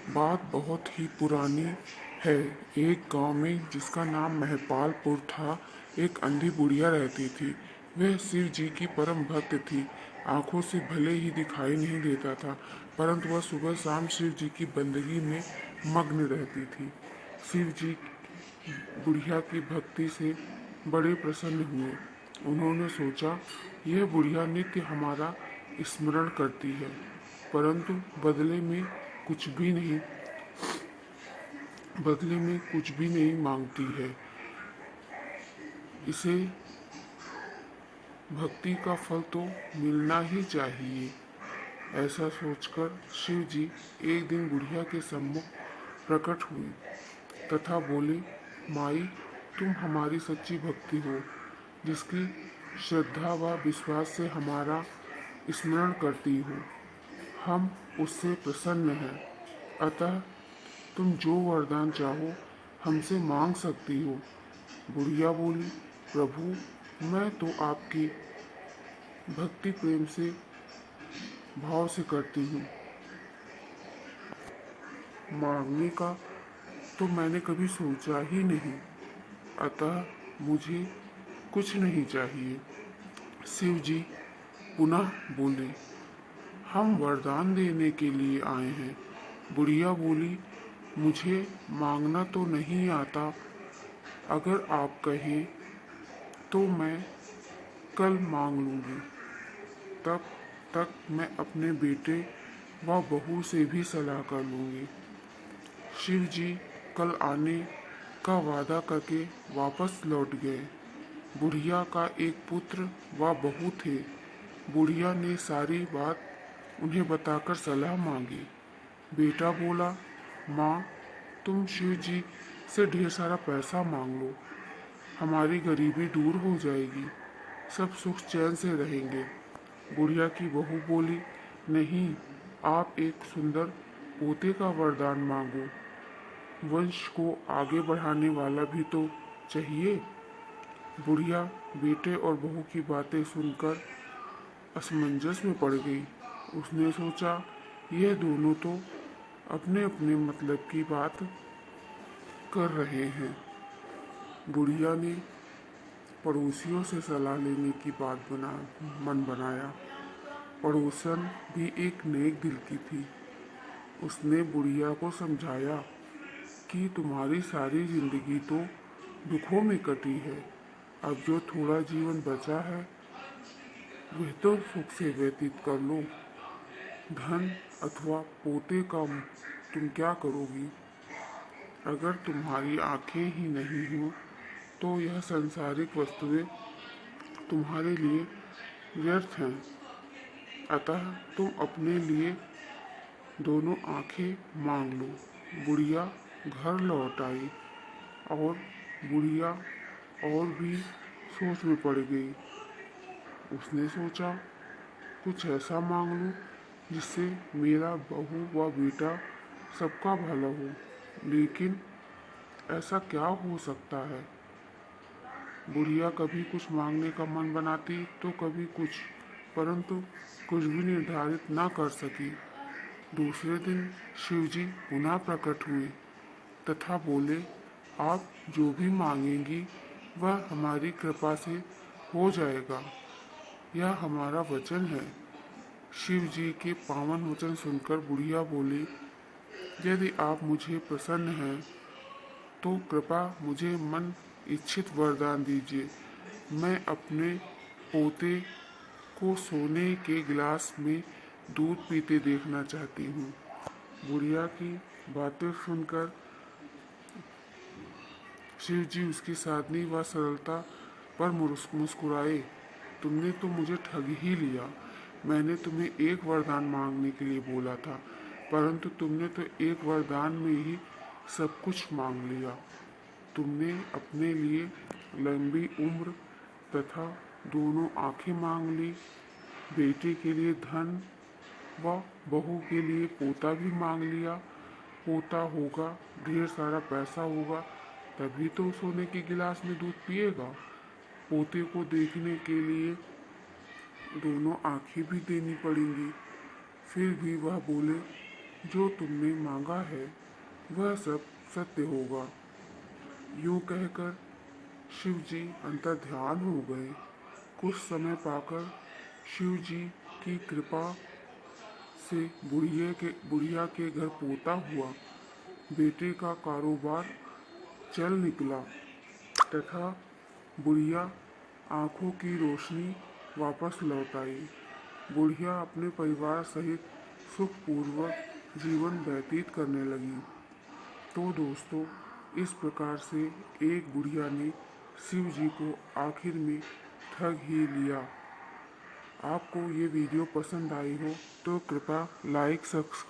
बात बहुत ही पुरानी है। एक गांव में जिसका नाम महपालपुर था, एक अंधी बुढ़िया रहती थी। वह शिव जी की परम भक्त थी। आंखों से भले ही दिखाई नहीं देता था, परंतु वह सुबह शाम शिव जी की बंदगी में मग्न रहती थी। शिव जी बुढ़िया की भक्ति से बड़े प्रसन्न हुए। उन्होंने सोचा, यह बुढ़िया नित्य हमारा स्मरण करती है, परंतु बदले में कुछ भी नहीं मांगती है। इसे भक्ति का फल तो मिलना ही चाहिए। ऐसा सोचकर शिव जी एक दिन बुढ़िया के सम्मुख प्रकट हुए तथा बोले, माई, तुम हमारी सच्ची भक्ति हो, जिसकी श्रद्धा व विश्वास से हमारा स्मरण करती हो। हम उससे प्रसन्न हैं। अतः तुम जो वरदान चाहो हमसे मांग सकती हो। बुढ़िया बोली, प्रभु, मैं तो आपकी भक्ति प्रेम से भाव से करती हूँ। मांगने का तो मैंने कभी सोचा ही नहीं, अतः मुझे कुछ नहीं चाहिए। शिव जी पुनः बोले, हम वरदान देने के लिए आए हैं। बुढ़िया बोली, मुझे मांगना तो नहीं आता। अगर आप कहें तो मैं कल मांग लूँगी। तब तक मैं अपने बेटे व बहू से भी सलाह कर लूँगी। शिव जी कल आने का वादा करके वापस लौट गए। बुढ़िया का एक पुत्र व बहू थे। बुढ़िया ने सारी बात उन्हें बताकर सलाह मांगी। बेटा बोला, माँ, तुम शिव जी से ढेर सारा पैसा मांग लो, हमारी गरीबी दूर हो जाएगी, सब सुख चैन से रहेंगे। बुढ़िया की बहू बोली, नहीं, आप एक सुंदर पोते का वरदान मांगो। वंश को आगे बढ़ाने वाला भी तो चाहिए। बुढ़िया बेटे और बहू की बातें सुनकर असमंजस में पड़ गई। उसने सोचा, यह दोनों तो अपने अपने मतलब की बात कर रहे हैं। बुढ़िया ने पड़ोसियों से सलाह लेने की मन बनाया। पड़ोसन भी एक नेक दिल की थी। उसने बुढ़िया को समझाया कि तुम्हारी सारी जिंदगी तो दुखों में कटी है। अब जो थोड़ा जीवन बचा है वह तो सुख से व्यतीत कर लो। धन अथवा पोते का तुम क्या करोगी? अगर तुम्हारी आंखें ही नहीं हो तो यह सांसारिक वस्तुएं तुम्हारे लिए व्यर्थ हैं। अतः तुम अपने लिए दोनों आंखें मांग लो। बुढ़िया घर लौट आई और बुढ़िया और भी सोच में पड़ गई। उसने सोचा, कुछ ऐसा मांग लूं जिससे मेरा बहू व बेटा सबका भला हो। लेकिन ऐसा क्या हो सकता है? बुढ़िया कभी कुछ मांगने का मन बनाती तो कभी कुछ, परंतु कुछ भी निर्धारित न कर सकी। दूसरे दिन शिवजी पुनः प्रकट हुए तथा बोले, आप जो भी मांगेंगी वह हमारी कृपा से हो जाएगा, यह हमारा वचन है। शिव जी के पावन वचन सुनकर बुढ़िया बोली, यदि आप मुझे प्रसन्न हैं तो कृपा मुझे मन इच्छित वरदान दीजिए। मैं अपने पोते को सोने के गिलास में दूध पीते देखना चाहती हूँ। बुढ़िया की बातें सुनकर शिव जी उसकी सादगी व सरलता पर मुस्कुराए। तुमने तो मुझे ठग ही लिया। मैंने तुम्हें एक वरदान मांगने के लिए बोला था, परंतु तुमने तो एक वरदान में ही सब कुछ मांग लिया। तुमने अपने लिए लंबी उम्र तथा दोनों आंखें मांग ली। बेटे के लिए धन व बहू के लिए पोता भी मांग लिया। पोता होगा, ढेर सारा पैसा होगा, तभी तो सोने के गिलास में दूध पिएगा। पोते को देखने के लिए दोनों आंखें भी देनी पड़ेंगी। फिर भी वह बोले, जो तुमने मांगा है वह सब सत्य होगा। यूं कहकर शिव जी अंतर्ध्यान हो गए। कुछ समय पाकर शिव जी की कृपा से बुढ़िया के घर पोता हुआ। बेटे का कारोबार चल निकला तथा बुढ़िया आंखों की रोशनी वापस लौट आई। बुढ़िया अपने परिवार सहित सुखपूर्वक जीवन व्यतीत करने लगी। तो दोस्तों, इस प्रकार से एक बुढ़िया ने शिव जी को आखिर में ठग ही लिया। आपको ये वीडियो पसंद आई हो तो कृपया लाइक सब्सक्राइब